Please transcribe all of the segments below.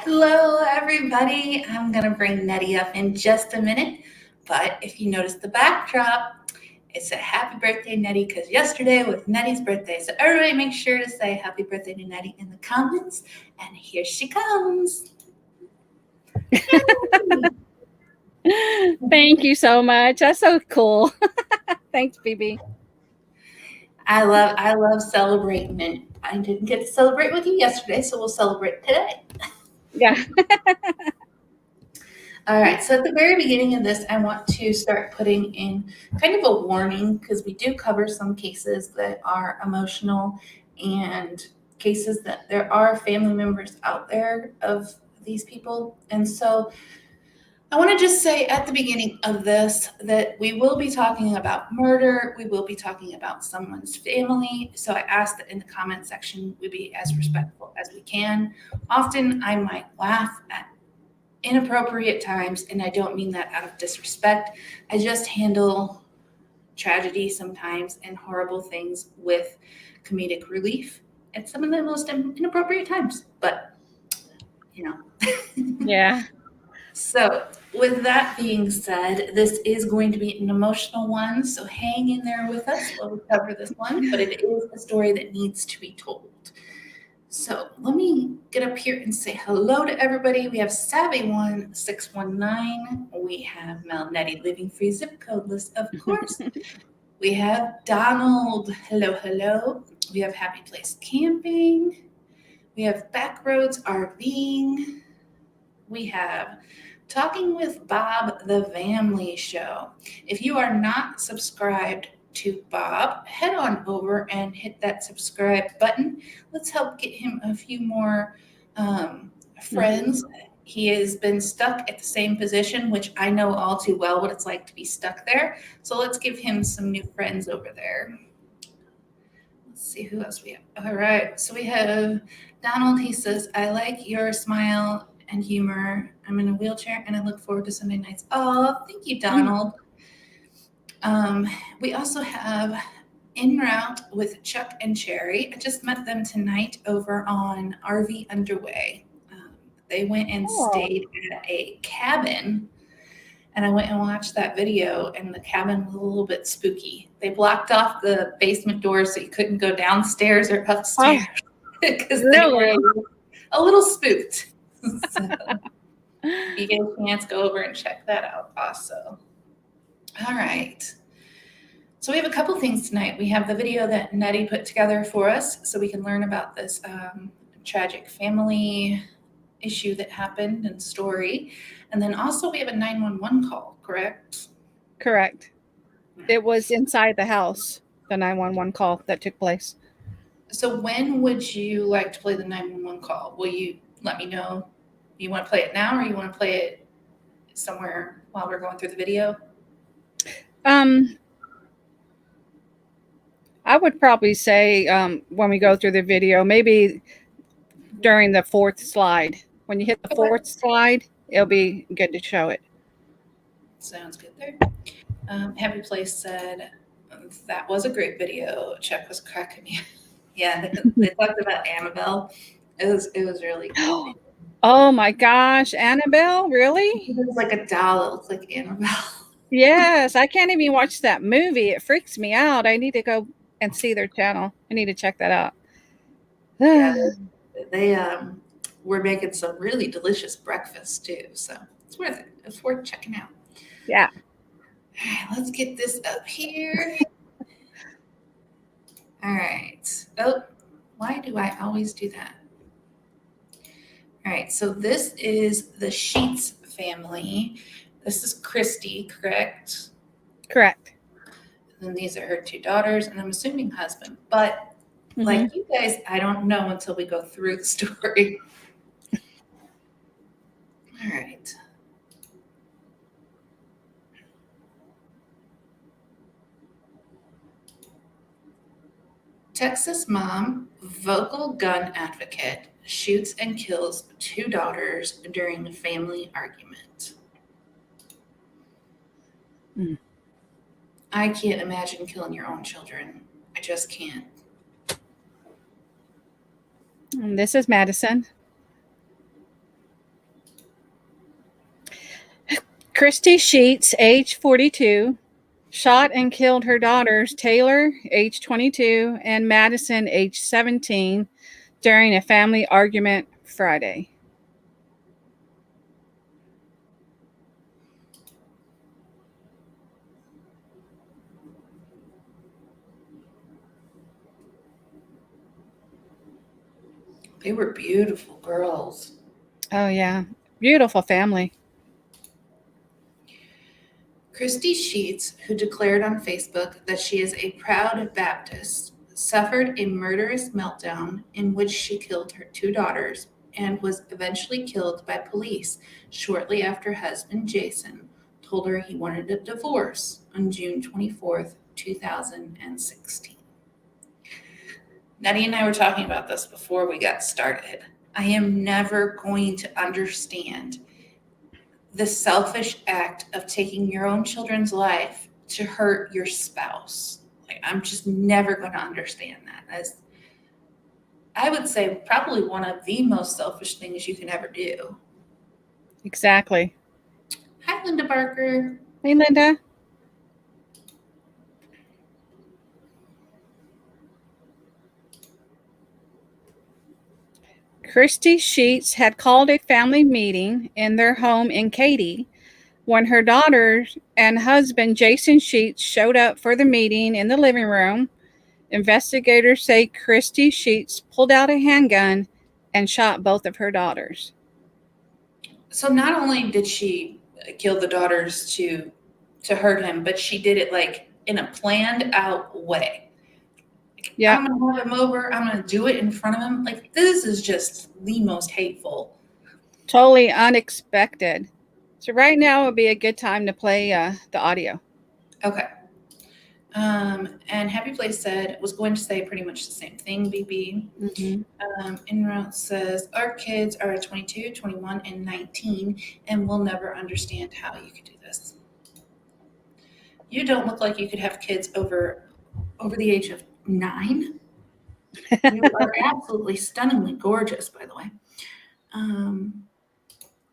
Hello, everybody. I'm going to bring Nettie up in just a minute. But if you notice the backdrop, it's a happy birthday, Nettie, because yesterday was Nettie's birthday. So everybody make sure to say happy birthday to Nettie in the comments. And here she comes. Thank you so much. That's so cool. Thanks, BB. I love celebrating, and I didn't get to celebrate with you yesterday, so we'll celebrate today. Yeah. All right, so at the very beginning of this, I want to start putting in kind of a warning because we do cover some cases that are emotional and cases that there are family members out there of these people. And so I want to just say at the beginning of this that we will be talking about murder. We will be talking about someone's family. So I ask that in the comment section we be as respectful as we can. Often I might laugh at inappropriate times, and I don't mean that out of disrespect. I just handle tragedy sometimes and horrible things with comedic relief at some of the most inappropriate times, but Yeah. So with that being said, this is going to be an emotional one, so hang in there with us while we cover this one, but it is a story that needs to be told. So let me get up here and say hello to everybody. We have Savvy1619. We have MelNetteLivingFreeZipCodeless, of course. We have Donald. Hello, hello. We have Happy Place Camping. We have Backroads RVing. We have Talking with Bob, the Family Show. If you are not subscribed to Bob, head on over and hit that subscribe button. Let's help get him a few more friends. He has been stuck at the same position, which I know all too well what it's like to be stuck there. So let's give him some new friends over there. Let's see who else we have. All right. So we have Donald. He says, I like your smile and humor. I'm in a wheelchair and I look forward to Sunday nights. Oh, thank you, Donald. We also have En Route with Chuck and Cherry. I just met them tonight over on RV Underway. They went and stayed at a cabin, and I went and watched that video, and the cabin was a little bit spooky. They blocked off the basement doors so you couldn't go downstairs or upstairs because they were a little spooked. So you get a chance, go over and check that out also. All right. So we have a couple things tonight. We have the video that Nettie put together for us so we can learn about this tragic family issue that happened and story. And then also we have a 911 call, correct? Correct. It was inside the house, the 911 call that took place. So when would you like to play the 911 call? Will you let me know? You want to play it now or you want to play it somewhere while we're going through the video? I would probably say when we go through the video, maybe during the fourth slide. When you hit the fourth slide, it'll be good to show it. Sounds good there. Happy Place said, that was a great video. Chuck was cracking me. Yeah, they talked about Annabelle. It was really good. Oh my gosh, Annabelle, really? It was like a doll. It looked like Annabelle. Yes, I can't even watch that movie. It freaks me out. I need to go and see their channel. I need to check that out. Yeah, they were making some really delicious breakfast too, so it's worth it. It's worth checking out. Yeah. All right, let's get this up here. All right. Oh, why do I always do that? All right, so this is the Sheats family. This is Christy, correct? Correct. And then these are her two daughters, and I'm assuming husband. But like you guys, I don't know until we go through the story. All right. Texas mom, vocal gun advocate, shoots and kills two daughters during a family argument. I can't imagine killing your own children. I just can't. And this is Madison. Christy Sheats, age 42, shot and killed her daughters, Taylor, age 22, and Madison, age 17, during a family argument Friday. They were beautiful girls. Oh, yeah. Beautiful family. Christy Sheats, who declared on Facebook that she is a proud Baptist, suffered a murderous meltdown in which she killed her 2 daughters and was eventually killed by police shortly after husband Jason told her he wanted a divorce on June 24th, 2016. Nettie and I were talking about this before we got started. I am never going to understand the selfish act of taking your own children's life to hurt your spouse. Like, I'm just never going to understand that. As I would say, probably one of the most selfish things you can ever do. Exactly. Hi, Linda Barker. Hey, Linda. Christy Sheats had called a family meeting in their home in Katy when her daughters and husband Jason Sheats showed up for the meeting in the living room. Investigators say Christy Sheats pulled out a handgun and shot both of her daughters. So not only did she kill the daughters to hurt him, but she did it like in a planned out way. Yeah. I'm gonna have him over. I'm gonna do it in front of him. Like, this is just the most hateful. Totally unexpected. So right now would be a good time to play the audio. Okay. And Happy Place said, was going to say pretty much the same thing, BB. Inroute says, our kids are 22, 21, and 19, and we'll never understand how you could do this. You don't look like you could have kids over the age of 9. You are absolutely stunningly gorgeous, by the way.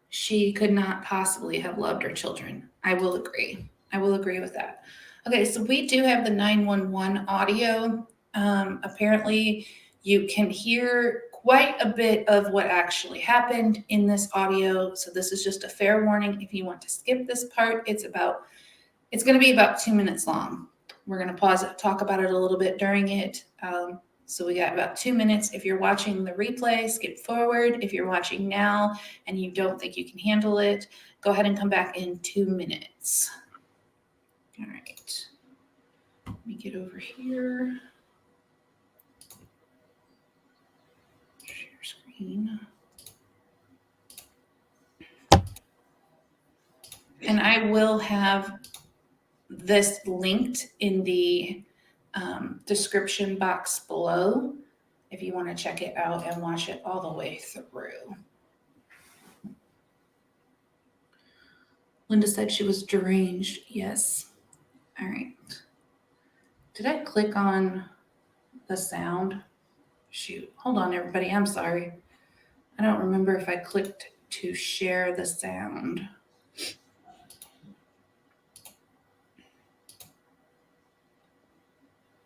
She could not possibly have loved her children. I will agree. I will agree with that. Okay, so we do have the 911 audio. Apparently, you can hear quite a bit of what actually happened in this audio. So this is just a fair warning. If you want to skip this part, it's going to be about 2 minutes long. We're going to pause it, talk about it a little bit during it. So we got about 2 minutes. If you're watching the replay, skip forward. If you're watching now and you don't think you can handle it, go ahead and come back in 2 minutes. All right. Let me get over here. Share screen. And I will have this linked in the description box below if you want to check it out and watch it all the way through. Linda said she was deranged. Yes. All right. Did I click on the sound? Shoot. Hold on, everybody. I'm sorry. I don't remember if I clicked to share the sound.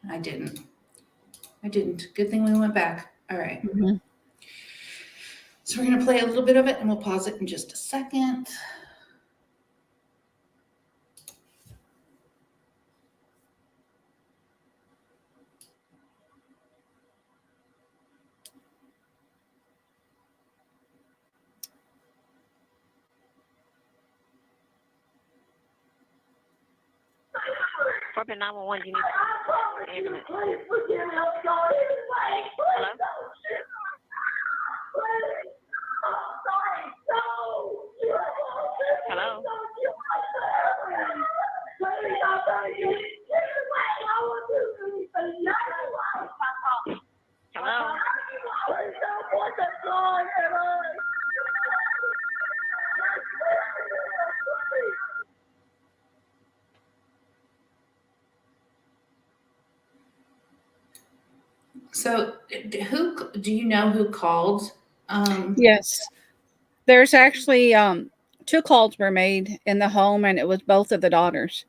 I didn't. Good thing we went back. All right. So we're going to play a little bit of it and we'll pause it in just a second. For the 911, you need ambulance. Hello? Hello? Hello? So do you know who called? Yes. There's actually two calls were made in the home, and it was both of the daughters.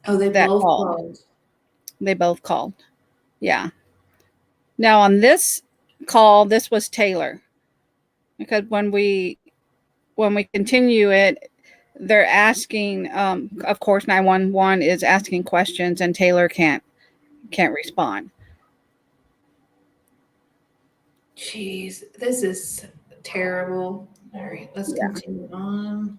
Oh, they That both called. called. They both called. Yeah. Now on this call, this was Taylor, because when we continue it, they're asking. Of course, 911 is asking questions, and Taylor can't respond. Jeez, this is terrible. All right, let's continue on.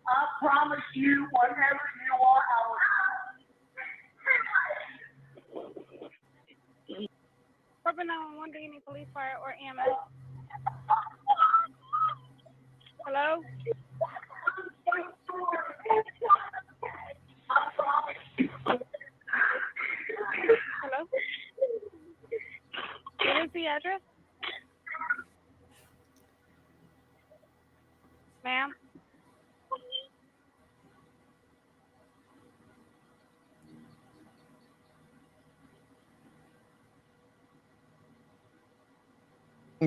I promise you, whenever you are out. Corporate 911, do you need police, fire, or EMS? Hello? Hello? What is the address? Ma'am?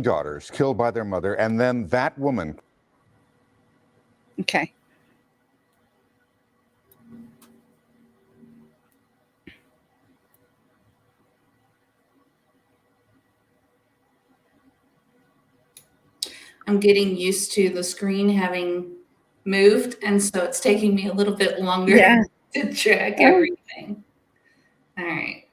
Daughters killed by their mother, and then that woman. Okay. I'm getting used to the screen having moved, and so it's taking me a little bit longer to track everything. All right.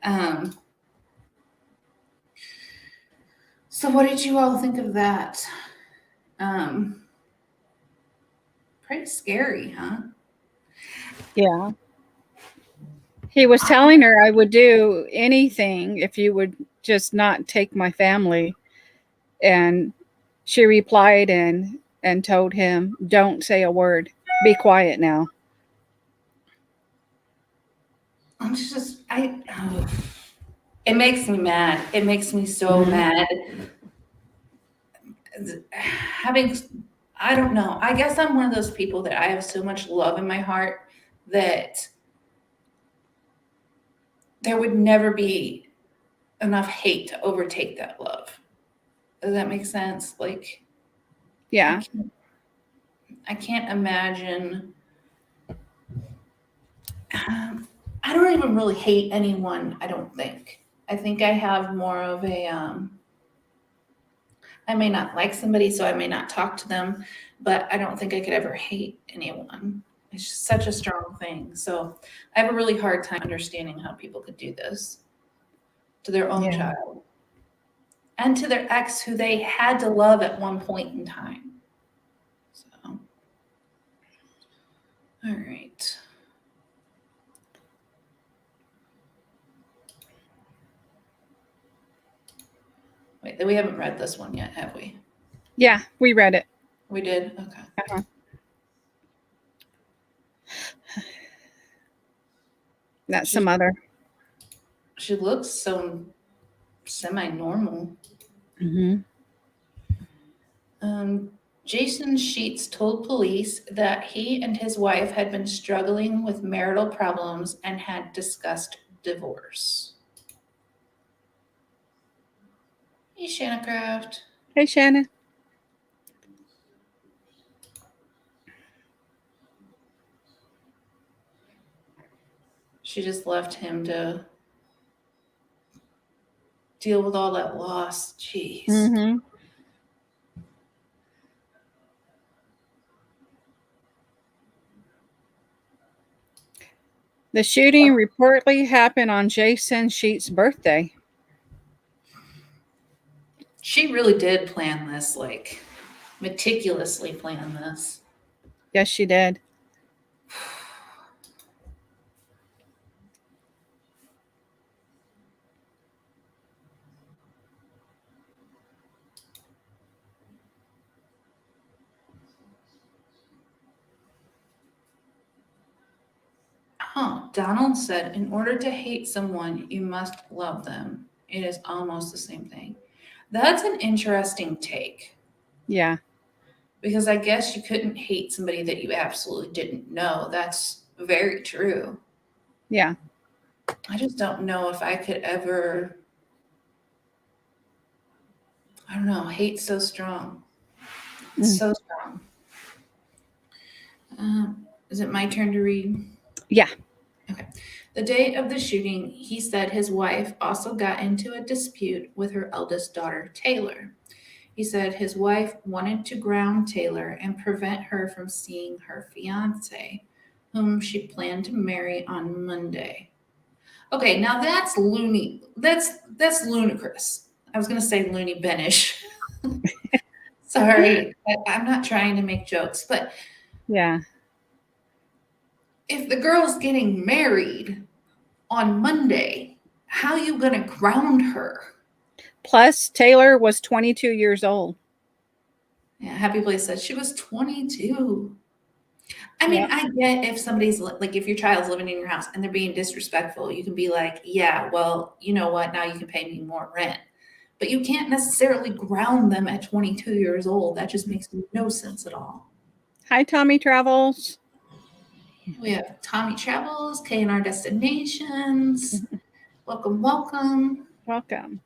So what did you all think of that? Pretty scary, huh? Yeah. He was telling her, I would do anything if you would just not take my family. And she replied and told him, don't say a word. Be quiet now. I'm just, it makes me mad. It makes me so mad. I don't know. I guess I'm one of those people that I have so much love in my heart that there would never be enough hate to overtake that love. Does that make sense? Like, yeah, I can't imagine. I don't even really hate anyone, I don't think. I think I have more of a, I may not like somebody, so I may not talk to them, but I don't think I could ever hate anyone. It's just such a strong thing. So I have a really hard time understanding how people could do this to their own child and to their ex who they had to love at one point in time. So, all right. Wait, we haven't read this one yet, have we? Yeah, we read it. We did? Okay. Uh-huh. That's the mother. She looks so semi-normal. Jason Sheats told police that he and his wife had been struggling with marital problems and had discussed divorce. Hey, Shanna Craft. Hey, Shanna. She just left him to deal with all that loss. Jeez. The shooting reportedly happened on Jason Sheets' birthday. She really did plan this, like, meticulously plan this. Yes, she did. Oh, Donald said, in order to hate someone, you must love them. It is almost the same thing. That's an interesting take. Yeah. Because I guess you couldn't hate somebody that you absolutely didn't know. That's very true. Yeah. I just don't know if I could ever, I don't know, hate so strong. It's so strong. Is it my turn to read? Yeah. Okay. The day of the shooting, he said his wife also got into a dispute with her eldest daughter, Taylor. He said his wife wanted to ground Taylor and prevent her from seeing her fiance, whom she planned to marry on Monday. Okay, now that's loony. That's ludicrous. I was gonna say loony benish. Sorry, I'm not trying to make jokes, but Yeah. if the girl's getting married on Monday, how you gonna ground her? Plus, Taylor was 22 years old. Yeah, Happy Place says she was 22. I mean, Yep. I get if somebody's like, if your child's living in your house and they're being disrespectful, you can be like, yeah, well, you know what? Now you can pay me more rent. But you can't necessarily ground them at 22 years old. That just makes no sense at all. Hi, Tommy Travels. We have Tommy Travels, K&R Destinations. Welcome, welcome. Welcome.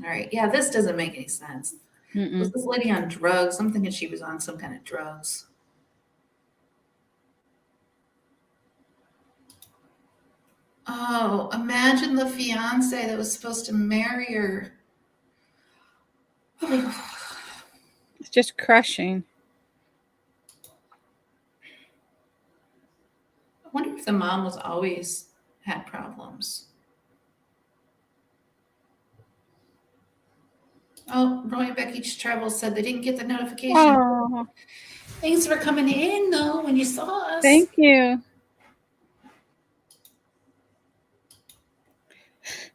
All right. Yeah, this doesn't make any sense. Was this lady on drugs? I'm thinking she was on some kind of drugs. Oh, imagine the fiance that was supposed to marry her. It's just crushing. I wonder if the mom was always had problems. Oh, Roy and Becky's Travel said they didn't get the notification. Oh, Thanks for coming in, though, when you saw us. thank you.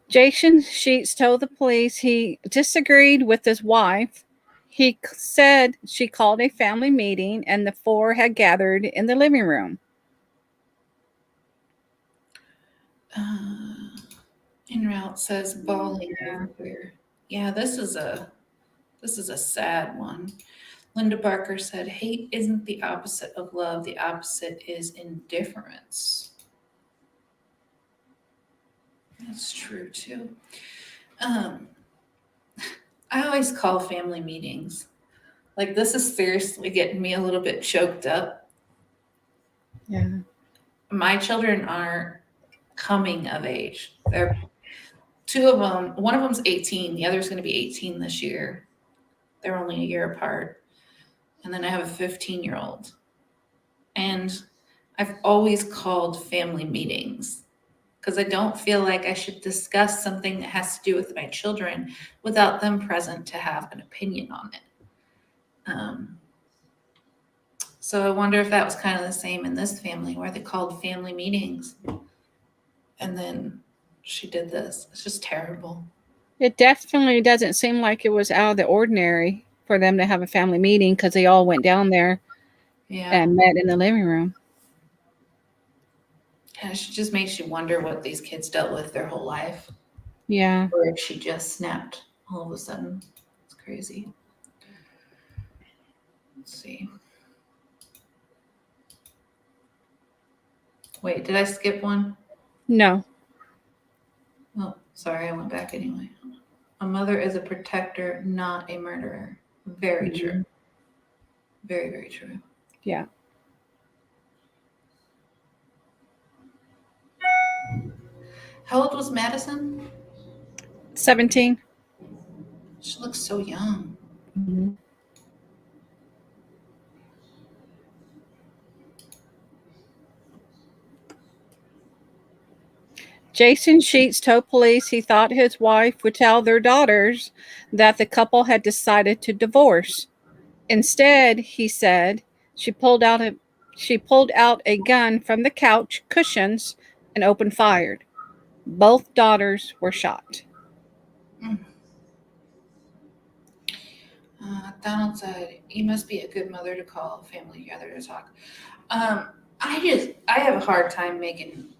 Jason Sheats told the police he disagreed with his wife. He said she called a family meeting and the four had gathered in the living room. En route says bawling everywhere. Yeah, this is a sad one. Linda Barker said, hate isn't the opposite of love. The opposite is indifference. That's true too. I always call family meetings. Like, this is seriously getting me a little bit choked up. Yeah. My children are coming of age. They're two of them. One of them's 18. The other's going to be 18 this year. They're only a year apart. And then I have a 15-year-old. And I've always called family meetings because I don't feel like I should discuss something that has to do with my children without them present to have an opinion on it. So I wonder if that was kind of the same in this family where they called family meetings. And then she did this. It's just terrible. It definitely doesn't seem like it was out of the ordinary for them to have a family meeting because they all went down there and met in the living room. And it just makes you wonder what these kids dealt with their whole life. Yeah. Or if she just snapped all of a sudden. It's crazy. Let's see. Wait, did I skip one? No. Oh, sorry, I went back anyway. A mother is a protector, not a murderer. Very true. Very, very true. Yeah. How old was Madison? 17. She looks so young. Mm-hmm. Jason Sheats told police he thought his wife would tell their daughters that the couple had decided to divorce. Instead, he said, she pulled out a gun from the couch cushions and opened fire. Both daughters were shot. Donald said, you must be a good mother to call family together to talk. I have a hard time making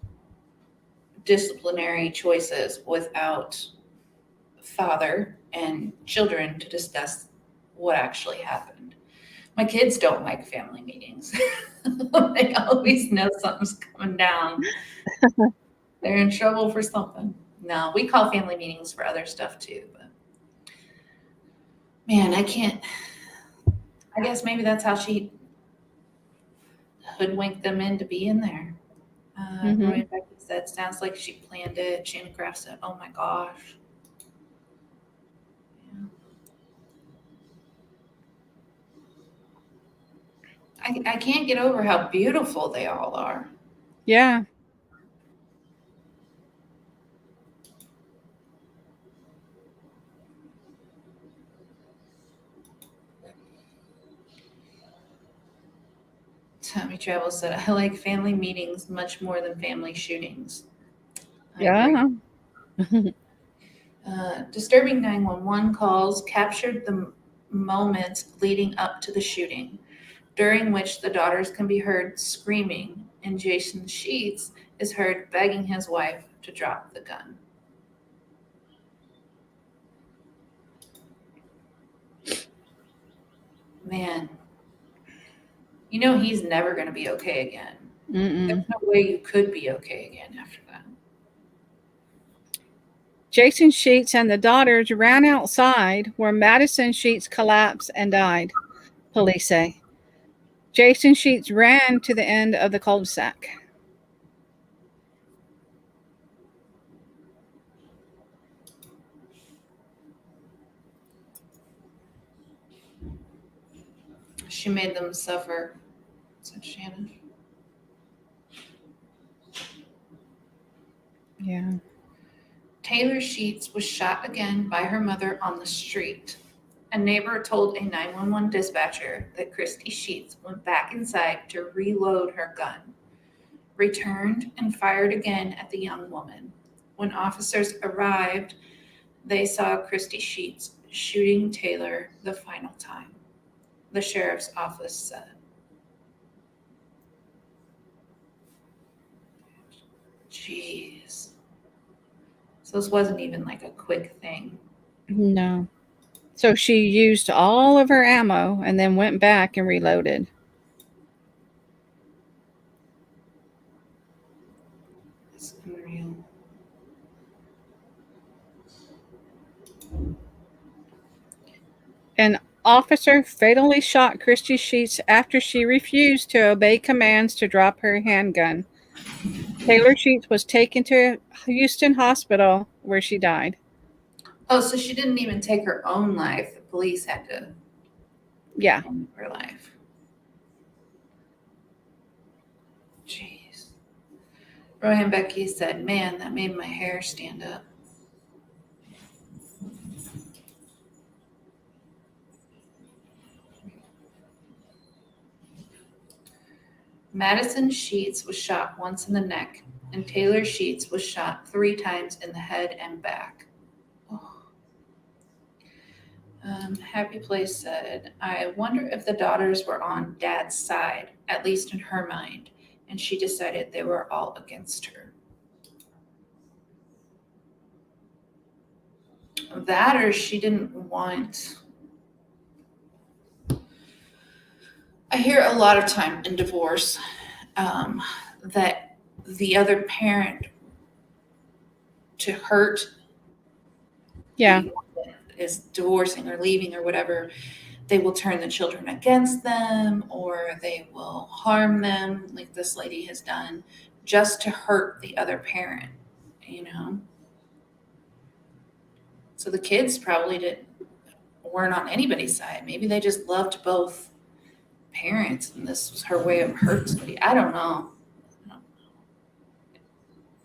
disciplinary choices without father and children to discuss what actually happened. My kids don't like family meetings. They always know something's coming down. They're in trouble for something. No, we call family meetings for other stuff too. But man, I can't. I guess maybe that's how she hoodwinked them in to be in there. Roy and Becky said, sounds like she planned it. Shannon Graff said, oh my gosh. I can't get over how beautiful they all are. Yeah. Tommy Travel said, I like family meetings much more than family shootings. Yeah. Disturbing 911 calls captured the moments leading up to the shooting, during which the daughters can be heard screaming, and Jason Sheats is heard begging his wife to drop the gun. Man, you know he's never going to be okay again. There's no way you could be okay again after that. Jason Sheats and the daughters ran outside where Madison Sheats collapsed and died, police say. Jason Sheats ran to the end of the cul-de-sac. She made them suffer, said Shannon. Yeah. Taylor Sheats was shot again by her mother on the street. A neighbor told a 911 dispatcher that Christy Sheats went back inside to reload her gun, returned, and fired again at the young woman. When officers arrived, they saw Christy Sheats shooting Taylor the final time, the sheriff's office said. Jeez. So this wasn't even like a quick thing. No. So she used all of her ammo and then went back and reloaded. It's unreal. An officer fatally shot Christy Sheats after she refused to obey commands to drop her handgun. Taylor Sheats was taken to Houston Hospital where she died. Oh, so she didn't even take her own life. The police had to end her life. Jeez. Roy and Becky said, man, that made my hair stand up. Madison Sheats was shot once in the neck, and Taylor Sheats was shot 3 times in the head and back. Oh. Happy Place said, I wonder if the daughters were on Dad's side, at least in her mind, and she decided they were all against her. That or she didn't want... I hear a lot of time in divorce that the other parent to hurt is divorcing or leaving or whatever, they will turn the children against them or they will harm them like this lady has done just to hurt the other parent, you know? So the kids probably weren't on anybody's side. Maybe they just loved both parents and this was her way of hurting somebody. I don't know.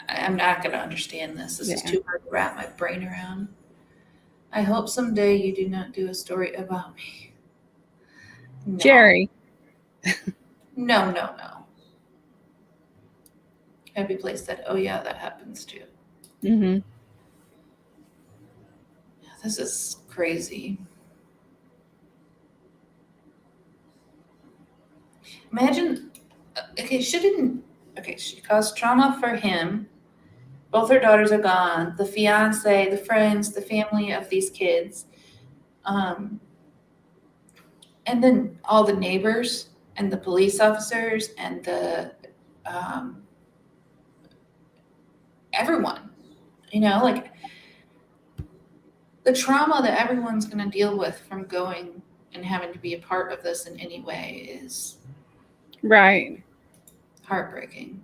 I'm not going to understand this. This is too hard to wrap my brain around. I hope someday you do not do a story about me. No. Jerry. No. Happy Place said, oh yeah, that happens too. Mm-hmm. This is crazy. Imagine, she caused trauma for him. Both her daughters are gone. The fiance, the friends, the family of these kids. And then all the neighbors and the police officers and the everyone, like the trauma that everyone's going to deal with from going and having to be a part of this in any way is Right. heartbreaking.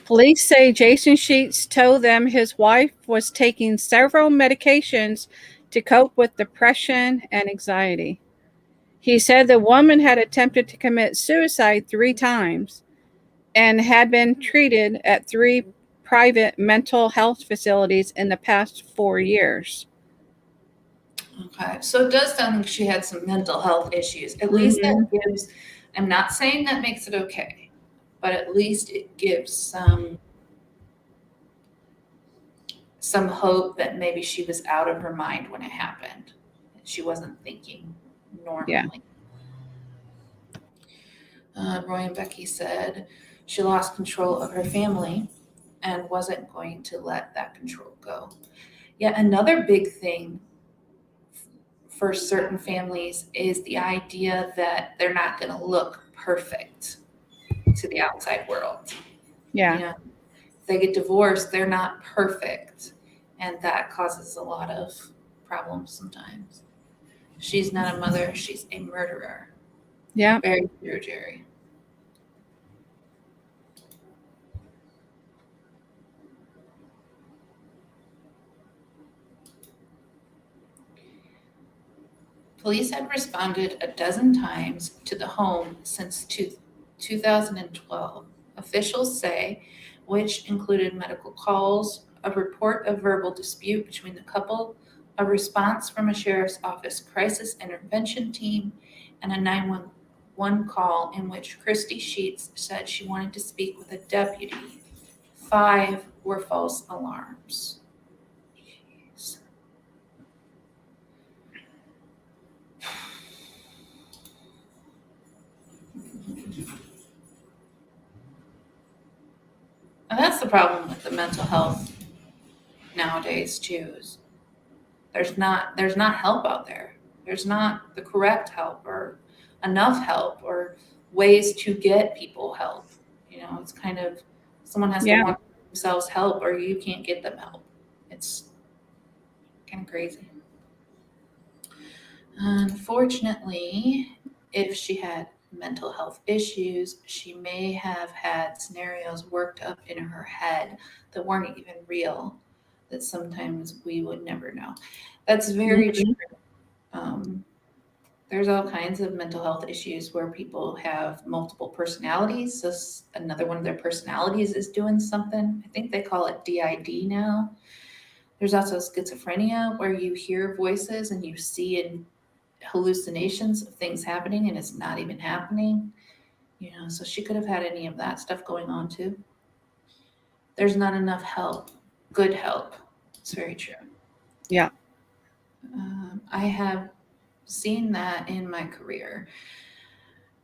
Police say Jason Sheats told them his wife was taking several medications to cope with depression and anxiety. He said the woman had attempted to commit suicide 3 times and had been treated at 3 private mental health facilities in the past 4 years. Okay, so it does sound like she had some mental health issues. At least that gives, I'm not saying that makes it okay, but at least it gives some hope that maybe she was out of her mind when it happened. She wasn't thinking normally. Yeah. Roy and Becky said she lost control of her family and wasn't going to let that control go. Yeah, another big thing for certain families is the idea that they're not going to look perfect to the outside world. Yeah. If they get divorced, they're not perfect. And that causes a lot of problems sometimes. She's not a mother, she's a murderer. Yeah. Very true, Jerry. Police had responded a dozen times to the home since 2012. Officials say, which included medical calls, a report of verbal dispute between the couple, a response from a sheriff's office crisis intervention team, and a 911 call in which Christy Sheats said she wanted to speak with a deputy. 5 were false alarms. Jeez. And that's the problem with the mental health nowadays too. Is there's not help out there. There's not the correct help or enough help or ways to get people help. It's kind of someone has to want themselves help or you can't get them help. It's kind of crazy. Unfortunately, if she had mental health issues, she may have had scenarios worked up in her head that weren't even real, that sometimes we would never know. That's very true. There's all kinds of mental health issues where people have multiple personalities. So another one of their personalities is doing something. I think they call it DID now. There's also schizophrenia where you hear voices and you see in hallucinations of things happening and it's not even happening. So she could have had any of that stuff going on too. There's not enough help, good help. It's very true. Yeah. I have seen that in my career.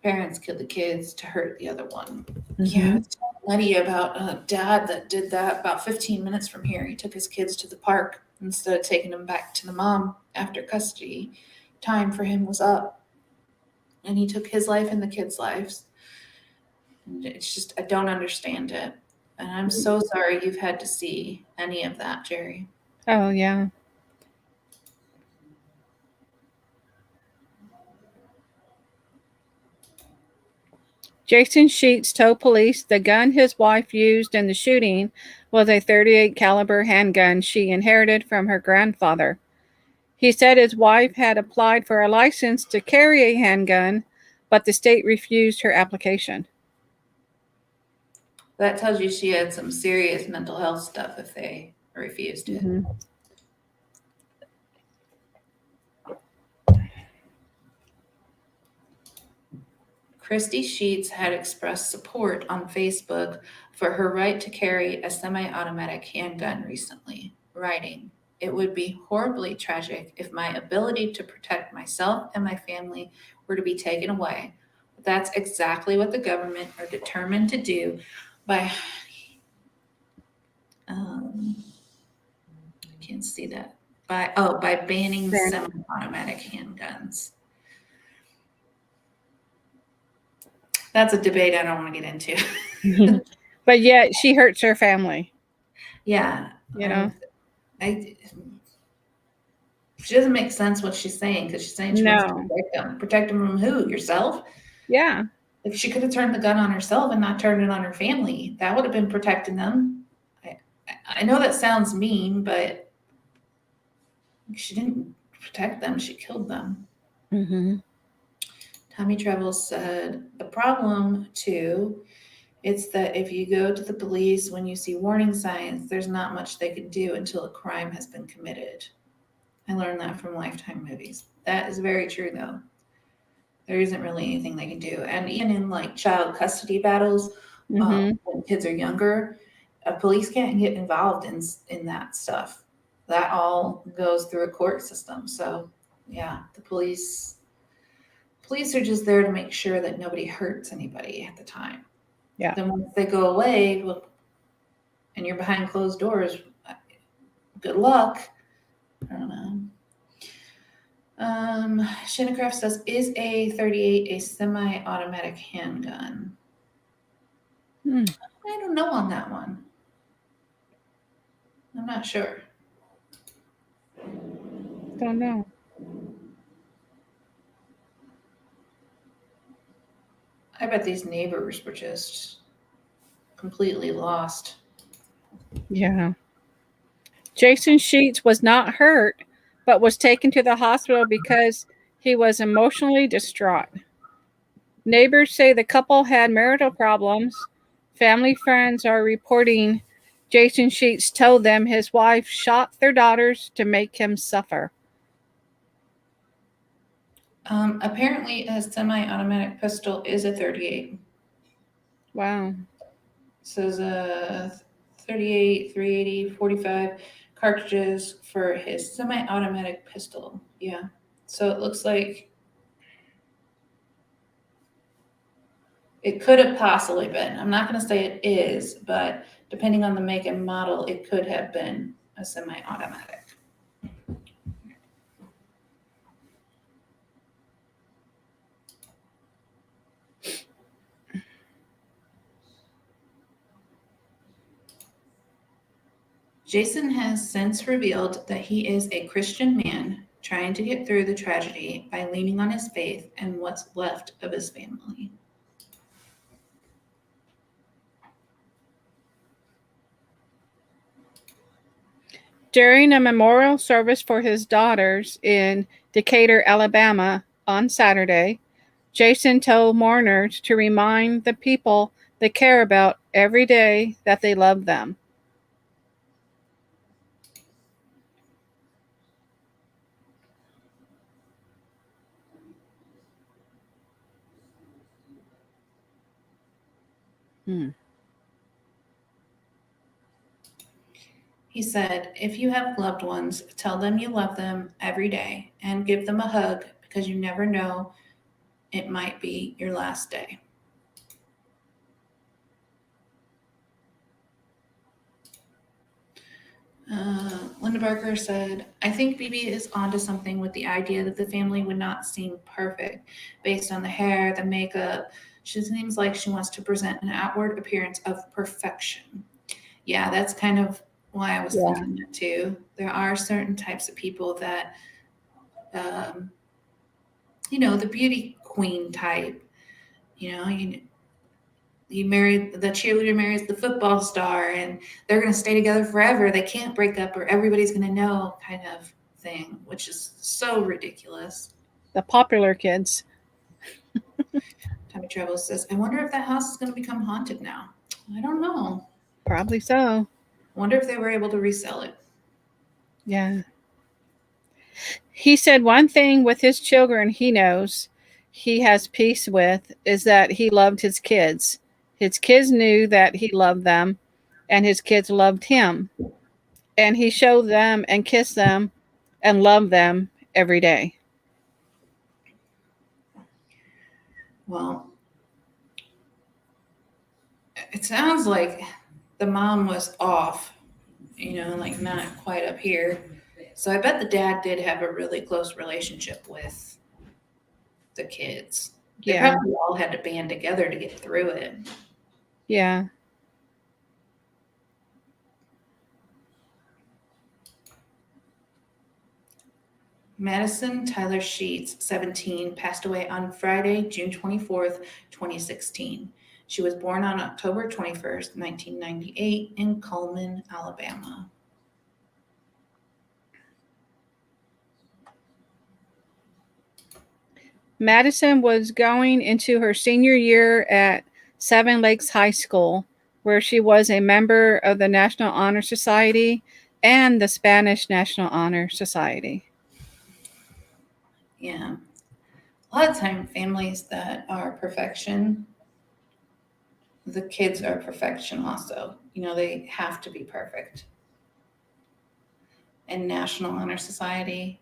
Parents kill the kids to hurt the other one. Yeah, I was telling Letty about a dad that did that about 15 minutes from here. He took his kids to the park instead of taking them back to the mom after custody. Time for him was up. And he took his life and the kids' lives. And it's just, I don't understand it. And I'm so sorry you've had to see any of that, Jerry. Oh, yeah. Jason Sheats told police the gun his wife used in the shooting was a .38 caliber handgun she inherited from her grandfather. He said his wife had applied for a license to carry a handgun, but the state refused her application. That tells you she had some serious mental health stuff if they refused it. Christy Sheats had expressed support on Facebook for her right to carry a semi-automatic handgun recently, writing, "It would be horribly tragic if my ability to protect myself and my family were to be taken away. But that's exactly what the government are determined to do by I can't see that. by banning Ban- semi-automatic handguns. That's a debate I don't want to get into. But yet she hurts her family. Yeah. You know? She doesn't make sense what she's saying, because she's saying she wants to No. protect them. Protect them from who? Yourself? Yeah. If she could have turned the gun on herself and not turned it on her family, that would have been protecting them. I know that sounds mean, but she didn't protect them. She killed them. Mm-hmm. Tommy Travels said, the problem, too, it's that if you go to the police when you see warning signs, there's not much they can do until a crime has been committed. I learned that from Lifetime movies. That is very true, though. There isn't really anything they can do. And even in like child custody battles, Mm-hmm. when kids are younger, police can't get involved in that stuff. That all goes through a court system. So yeah, the police are just there to make sure that nobody hurts anybody at the time. Yeah. Then once they go away, well, and you're behind closed doors, good luck. I don't know. Shinacraft says, is a 38 a semi-automatic handgun? I don't know on that one. I'm not sure. Don't know. I bet these neighbors were just completely lost. Yeah. Jason Sheats was not hurt, but was taken to the hospital because he was emotionally distraught. Neighbors say the couple had marital problems. Family friends are reporting Jason Sheats told them his wife shot their daughters to make him suffer. Apparently, a semi-automatic pistol is a 38. Wow. It says 38, 380, 45 cartridges for his semi-automatic pistol. Yeah. So it looks like it could have possibly been. I'm not going to say it is, but depending on the make and model, it could have been a semi-automatic. Jason has since revealed that he is a Christian man trying to get through the tragedy by leaning on his faith and what's left of his family. During a memorial service for his daughters in Decatur, Alabama on Saturday, Jason told mourners to remind the people they care about every day that they love them. He said, if you have loved ones, tell them you love them every day and give them a hug, because you never know, it might be your last day. Linda Barker said, I think Bibi is onto something with the idea that the family would not seem perfect based on the hair, the makeup. She seems like she wants to present an outward appearance of perfection. Yeah, that's kind of why I was thinking that too. There are certain types of people that, the beauty queen type, you marry the cheerleader marries the football star and they're going to stay together forever. They can't break up or everybody's going to know kind of thing, which is so ridiculous. The popular kids. Tommy Travel says, I wonder if that house is going to become haunted now. I don't know. Probably so. I wonder if they were able to resell it. Yeah. He said one thing with his children he knows he has peace with is that he loved his kids. His kids knew that he loved them, and his kids loved him. And he showed them and kissed them and loved them every day. Well, it sounds like the mom was off, like not quite up here. So I bet the dad did have a really close relationship with the kids. They Yeah. probably all had to band together to get through it. Yeah. Madison Tyler Sheats, 17, passed away on Friday, June 24th, 2016. She was born on October 21st, 1998 in Cullman, Alabama. Madison was going into her senior year at Seven Lakes High School, where she was a member of the National Honor Society and the Spanish National Honor Society. Yeah. A lot of time, families that are perfection, the kids are perfection also. You know, they have to be perfect. And National Honor Society,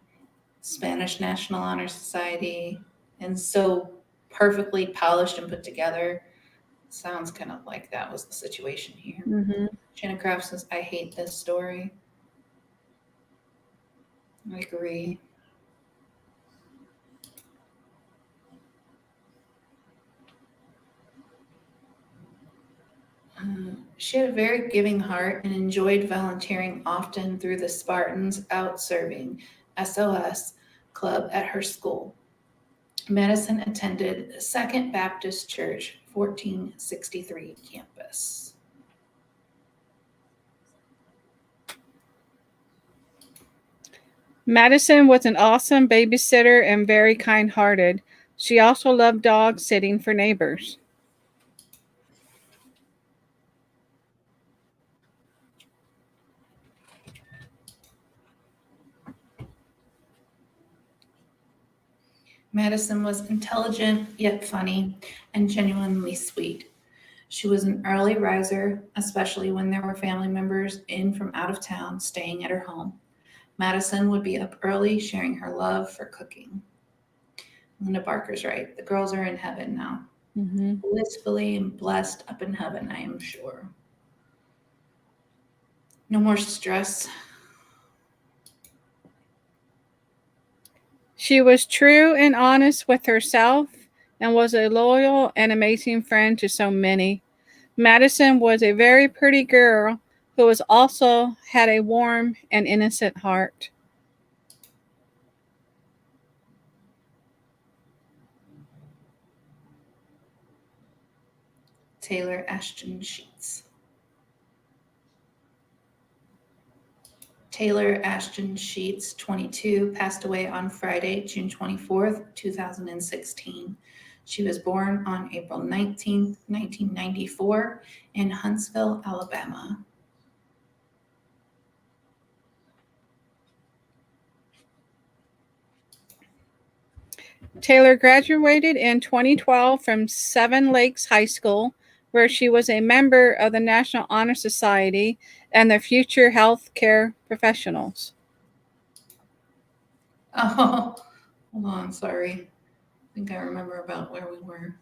Spanish National Honor Society, and so perfectly polished and put together. Sounds kind of like that was the situation here. Mm-hmm. Shannon Craft says, I hate this story. I agree. She had a very giving heart and enjoyed volunteering often through the Spartans Out Serving SOS Club at her school. Madison attended the Second Baptist Church 1463 campus. Madison was an awesome babysitter and very kind-hearted. She also loved dog sitting for neighbors. Madison was intelligent yet funny and genuinely sweet. She was an early riser, especially when there were family members in from out of town staying at her home. Madison would be up early sharing her love for cooking. Linda Barker's right. The girls are in heaven now. Mm-hmm. Blissfully and blessed up in heaven, I am sure. No more stress. She was true and honest with herself and was a loyal and amazing friend to so many. Madison was a very pretty girl who was also had a warm and innocent heart. Taylor Ashton Sheats. Taylor Ashton Sheats, 22, passed away on Friday, June 24th, 2016. She was born on April 19th, 1994 in Huntsville, Alabama. Taylor graduated in 2012 from Seven Lakes High School, where she was a member of the National Honor Society and the Future Health Care Professionals. Oh, hold on, sorry. I think I remember about where we were.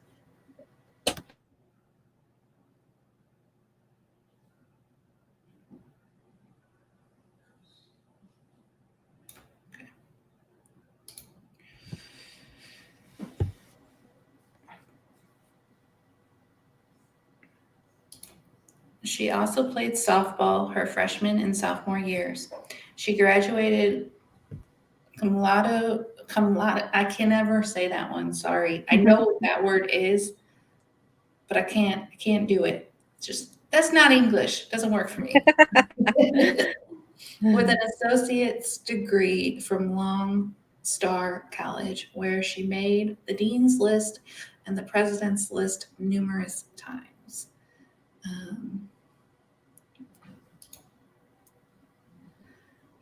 She also played softball her freshman and sophomore years. She graduated cum laude. I can never say that one. Sorry. I know what that word is, but I can't do it. Just that's not English. Doesn't work for me. With an associate's degree from Lone Star College, where she made the dean's list and the president's list numerous times.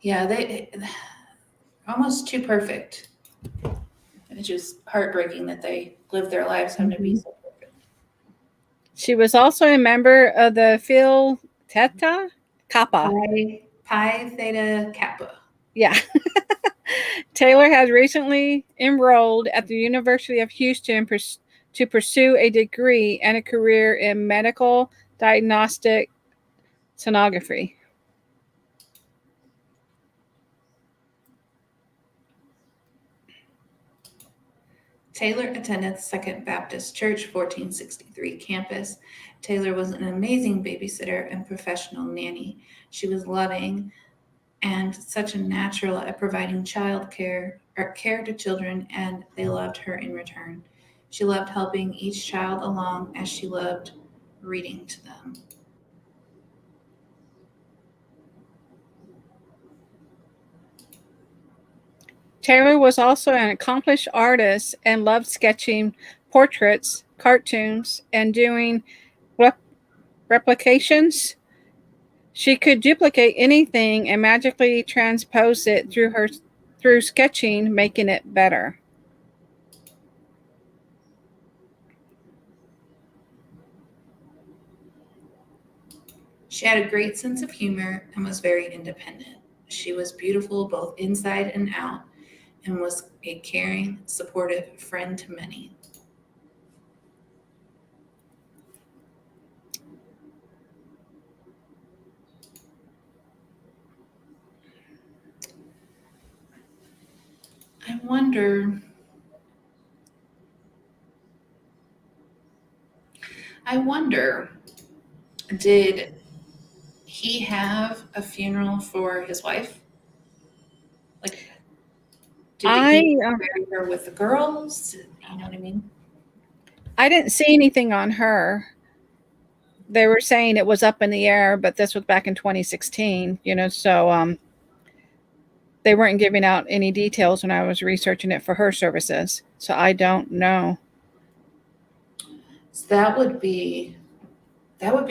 Yeah, they almost too perfect. It's just heartbreaking that they live their lives having to be so perfect. She was also a member of the Phi Theta Kappa. Pi Theta Kappa. Yeah. Taylor has recently enrolled at the University of Houston to pursue a degree and a career in medical diagnostic sonography. Taylor attended Second Baptist Church 1463 campus. Taylor was an amazing babysitter and professional nanny. She was loving and such a natural at providing child care or care to children, and they loved her in return. She loved helping each child along as she loved reading to them. Taylor was also an accomplished artist and loved sketching portraits, cartoons, and doing replications. She could duplicate anything and magically transpose it through sketching, making it better. She had a great sense of humor and was very independent. She was beautiful both inside and out and was a caring, supportive friend to many. I wonder, did he have a funeral for his wife? Like, did he bury her with the girls? You know what I mean? I didn't see anything on her. They were saying it was up in the air, but this was back in 2016, so they weren't giving out any details when I was researching it for her services. So I don't know. So that would be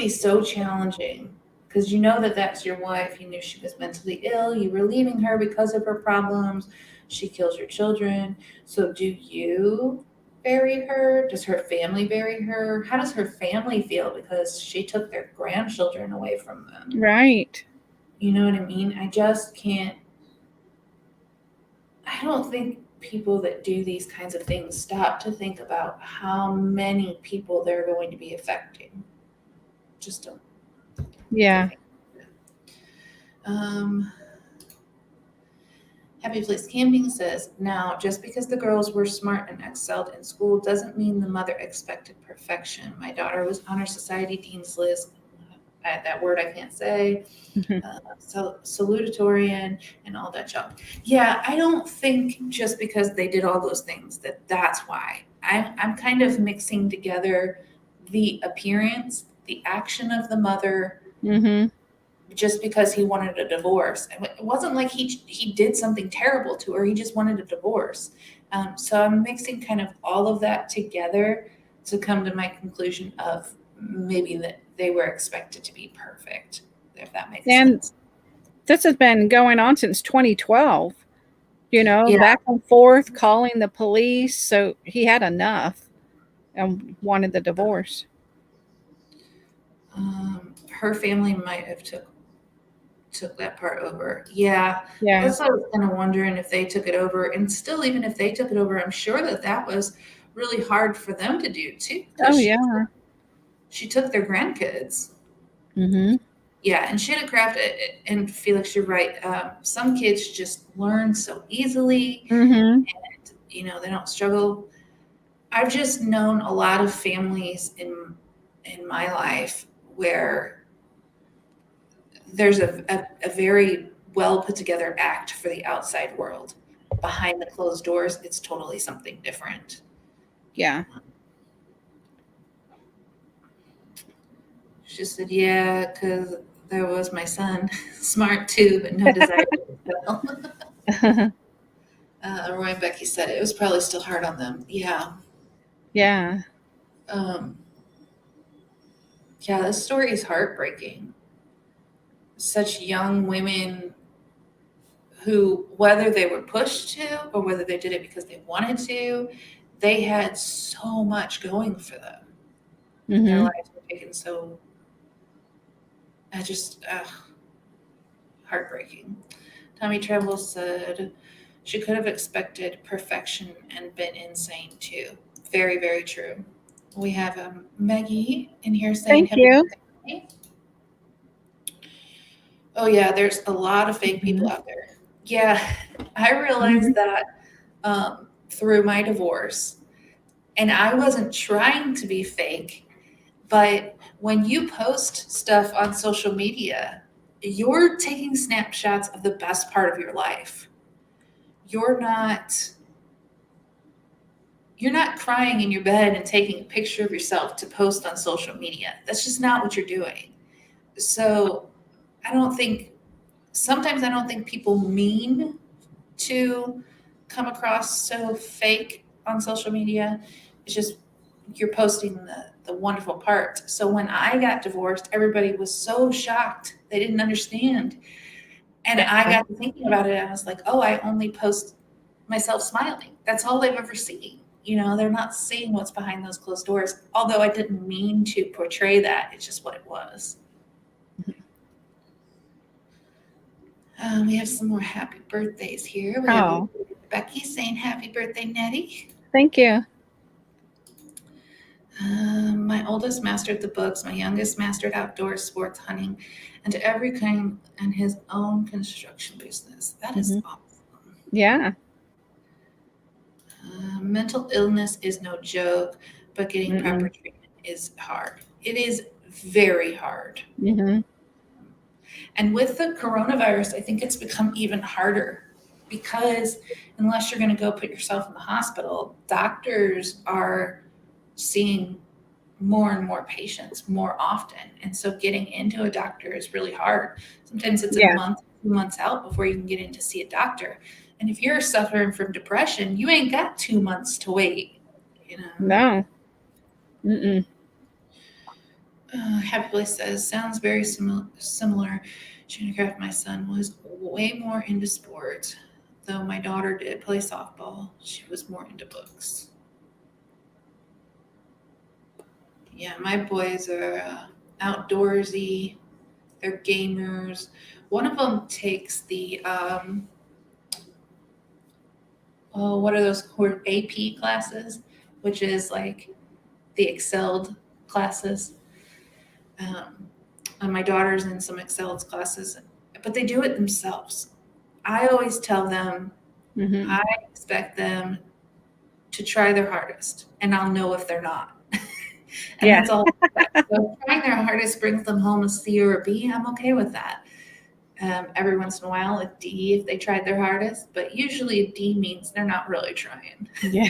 so challenging, because you know that that's your wife. You knew she was mentally ill. You were leaving her because of her problems. She kills your children. So do you bury her? Does her family bury her? How does her family feel because she took their grandchildren away from them? Right. You know what I mean? I just can't. I don't think people that do these kinds of things stop to think about how many people they're going to be affecting. Just don't. Yeah. Happy Place Camping says, now, just because the girls were smart and excelled in school doesn't mean the mother expected perfection. My daughter was Honor Society Dean's List. That word I can't say. So salutatorian and all that junk. Yeah, I don't think just because they did all those things that's why. I'm kind of mixing together the appearance, the action of the mother, just because he wanted a divorce. It wasn't like he did something terrible to her. He just wanted a divorce. So I'm mixing kind of all of that together to come to my conclusion of maybe that they were expected to be perfect, if that makes sense. This has been going on since 2012, Yeah. back and forth, calling the police. So he had enough and wanted the divorce. Her family might have took that part over. Yeah. Yeah. That's what I was kind of wondering, if they took it over. And still, even if they took it over, I'm sure that was really hard for them to do too. Oh, yeah. She took their grandkids. Mm-hmm. Yeah, and she had a craft, and Felix, you're right. Some kids just learn so easily, and they don't struggle. I've just known a lot of families in my life where there's a very well put together act for the outside world. Behind the closed doors, it's totally something different. Yeah. She said, yeah, because there was my son, smart too, but no desire to sell. Roy and Becky said it was probably still hard on them. Yeah. Yeah. Yeah, this story is heartbreaking. Such young women who, whether they were pushed to or whether they did it because they wanted to, they had so much going for them. Their lives were taken so... heartbreaking. Tommy Tremble said she could have expected perfection and been insane too. Very, very true. We have Maggie in here saying, thank you. Oh yeah, there's a lot of fake people out there. Yeah, I realized that through my divorce. And I wasn't trying to be fake, but when you post stuff on social media, you're taking snapshots of the best part of your life. You're not crying in your bed and taking a picture of yourself to post on social media. That's just not what you're doing. So sometimes I don't think people mean to come across so fake on social media. It's just you're posting the wonderful part. So when I got divorced, everybody was so shocked. They didn't understand. And I got to thinking about it. I was like, oh, I only post myself smiling. That's all they've ever seen. They're not seeing what's behind those closed doors. Although I didn't mean to portray that. It's just what it was. We have some more happy birthdays here. We have Becky saying happy birthday, Nettie. Thank you. My oldest mastered the books. My youngest mastered outdoors, sports, hunting, and every kind, and his own construction business. That is awesome. Yeah. Mental illness is no joke, but getting proper treatment is hard. It is very hard. And with the coronavirus, I think it's become even harder because unless you're going to go put yourself in the hospital, doctors are seeing more and more patients more often. And so getting into a doctor is really hard. Sometimes it's a month, 2 months out before you can get in to see a doctor. And if you're suffering from depression, you ain't got 2 months to wait. No. Happy Place says, sounds very similar. Craft, my son was way more into sports, though my daughter did play softball. She was more into books. Yeah, my boys are outdoorsy. They're gamers. One of them takes the, what are those called? AP classes, which is like the Excelled classes. And my daughter's in some Excelled classes, but they do it themselves. I always tell them, I expect them to try their hardest, and I'll know if they're not. And that's all. So trying their hardest brings them home a C or a B. I'm okay with that. Every once in a while, a D if they tried their hardest, but usually a D means they're not really trying. Yeah.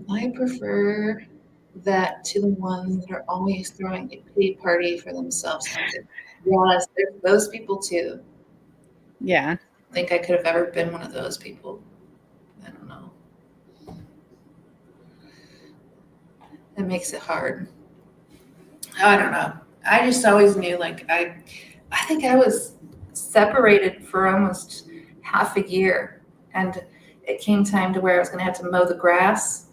I prefer that to the ones that are always throwing a pity party for themselves. Yes, there's those people too. Yeah. I think I could have ever been one of those people. I don't know. That makes it hard. I don't know. I just always knew, like, I think I was separated for almost half a year, and it came time to where I was going to have to mow the grass.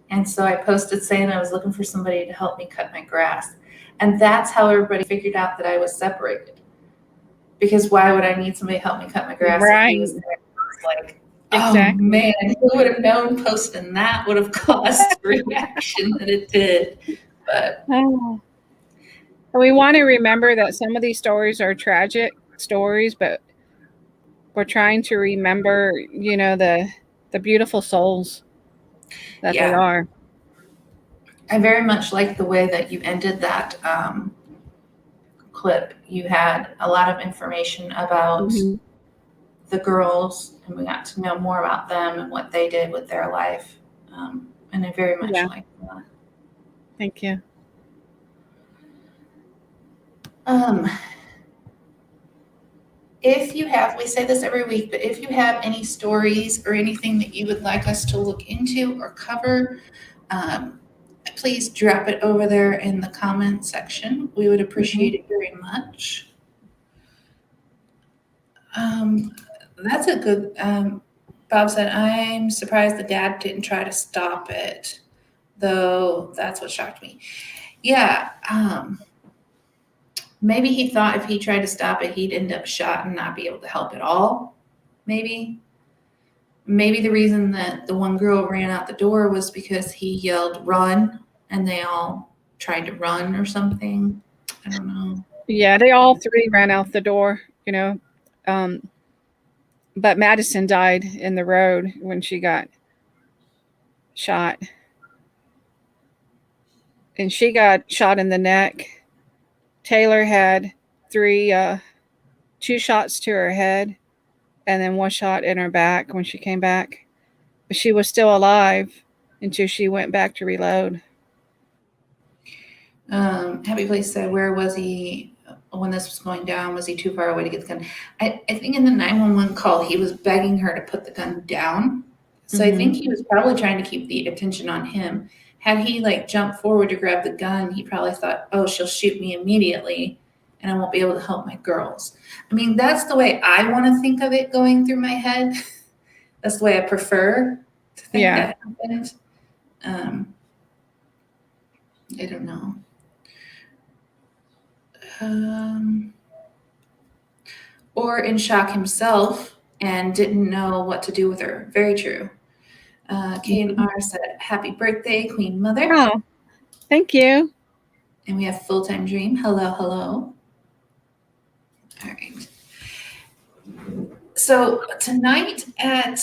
And so I posted saying I was looking for somebody to help me cut my grass. And that's how everybody figured out that I was separated. Because why would I need somebody to help me cut my grass? Right. If he was there? It's like, Exactly. oh man, who would have known posting that would have caused the reaction that it did? But we want to remember that some of these stories are tragic stories, but we're trying to remember, the beautiful souls that they are. I very much like the way that you ended that clip. You had a lot of information about the girls, and we got to know more about them and what they did with their life. And I very much like that. Thank you. If you have, we say this every week, but if you have any stories or anything that you would like us to look into or cover, please drop it over there in the comment section. We would appreciate it very much. That's a good, Bob said, I'm surprised the dad didn't try to stop it, though that's what shocked me. Yeah. Maybe he thought if he tried to stop it, he'd end up shot and not be able to help at all. Maybe the reason that the one girl ran out the door was because he yelled, run, and they all tried to run or something. I don't know. Yeah, they all three ran out the door, but Madison died in the road when she got shot. And she got shot in the neck. Taylor had 2 shots to her head and then 1 shot in her back when she came back. But she was still alive until she went back to reload. Happy Place said, where was he when this was going down? Was he too far away to get the gun? I think in the 911 call, he was begging her to put the gun down. So I think he was probably trying to keep the attention on him. Had he like jumped forward to grab the gun, he probably thought, oh, she'll shoot me immediately and I won't be able to help my girls. I mean, that's the way I want to think of it going through my head. That's the way I prefer to think that happened. I don't know. Or in shock himself and didn't know what to do with her. Very true. K&R said, happy birthday, Queen Mother. Oh, thank you. And we have Full-Time Dream. Hello, hello. All right. So tonight at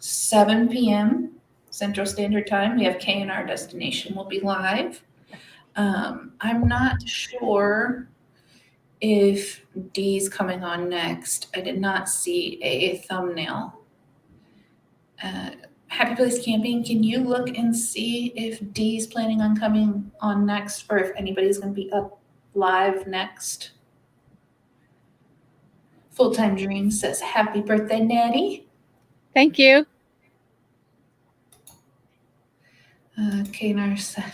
7 p.m. Central Standard Time, we have K&R Destination will be live. I'm not sure if Dee's coming on next. I did not see a thumbnail. Happy Place Camping, can you look and see if Dee's planning on coming on next or if anybody's going to be up live next? Full-Time Dream says, happy birthday, Natty. Thank you. K&R said,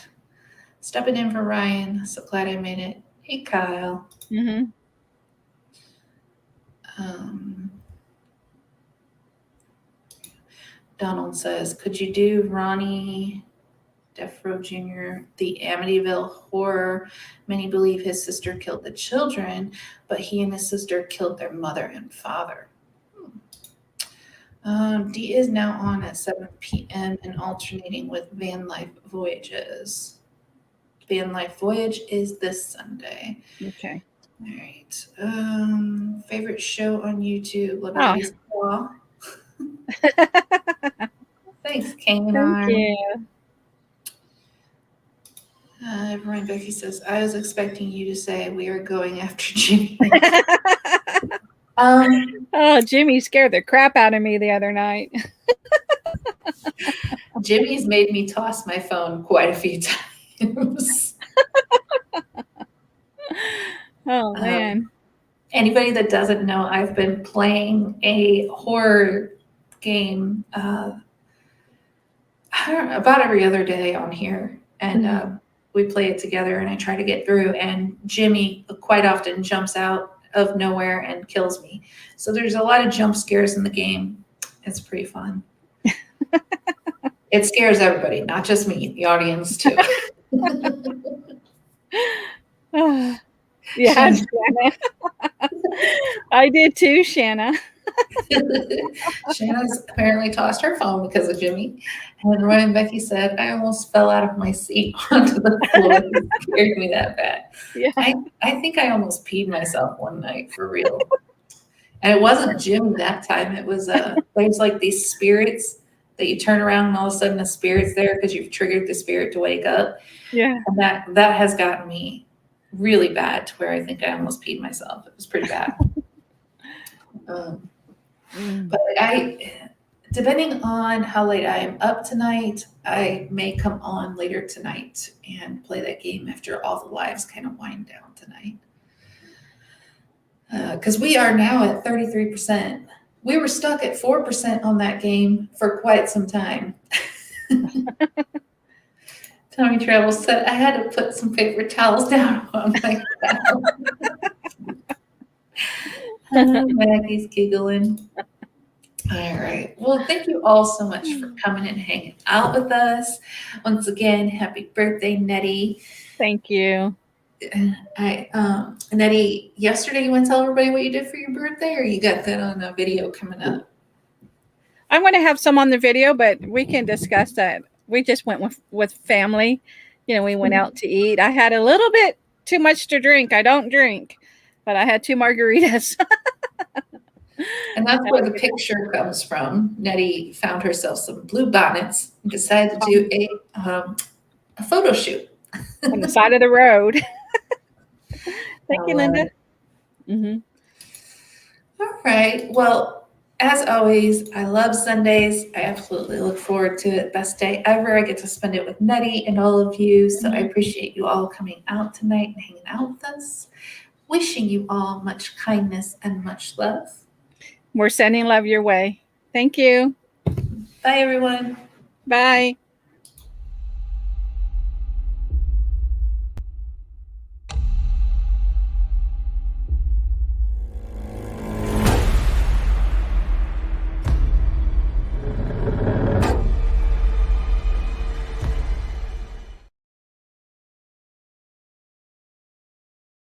stepping in for Ryan. So glad I made it. Hey, Kyle. Mm-hmm. Donald says, could you do Ronnie Defro Jr., the Amityville horror? Many believe his sister killed the children, but he and his sister killed their mother and father. D is now on at 7 p.m. and alternating with Van Life Voyages. Van Life Voyage is this Sunday. Okay. All right. Favorite show on YouTube? Liberty's Claw. Thanks, Kane. Thank you. Ryan Becky says, I was expecting you to say we are going after Jimmy. Oh, Jimmy scared the crap out of me the other night. Jimmy's made me toss my phone quite a few times. Oh, man. Anybody that doesn't know, I've been playing a horror game about every other day on here. And we play it together and I try to get through. And Jimmy quite often jumps out of nowhere and kills me. So there's a lot of jump scares in the game. It's pretty fun. It scares everybody, not just me, the audience too. Yeah, Shanna. I did too, Shanna. Shanna's apparently tossed her phone because of Jimmy. And Ryan Becky said, I almost fell out of my seat onto the floor. It scared me that bad. Yeah. I think I almost peed myself one night for real. And it wasn't Jimmy that time. It was there's like these spirits that you turn around and all of a sudden the spirit's there because you've triggered the spirit to wake up. Yeah. And that has gotten me really bad to where I think I almost peed myself. It was pretty bad. But depending on how late I am up tonight, I may come on later tonight and play that game after all the lives kind of wind down tonight. Because we are now at 33%. We were stuck at 4% on that game for quite some time. Tommy Travel said, I had to put some paper towels down on my couch. Maggie's giggling. All right. Well, thank you all so much for coming and hanging out with us. Once again, happy birthday, Nettie. Thank you. Nettie, yesterday you want to tell everybody what you did for your birthday, or you got that on a video coming up? I'm going to have some on the video, but we can discuss that. We just went with family. You know, we went out to eat. I had a little bit too much to drink. I don't drink, but I had 2 margaritas. And that's where the picture comes from. Nettie found herself some blue bonnets and decided to do a photo shoot. On the side of the road. Thank you, I love Linda. it. Mm-hmm. All right. Well, as always, I love Sundays. I absolutely look forward to it. Best day ever. I get to spend it with Nettie and all of you. So I appreciate you all coming out tonight and hanging out with us. Wishing you all much kindness and much love. We're sending love your way. Thank you. Bye, everyone. Bye.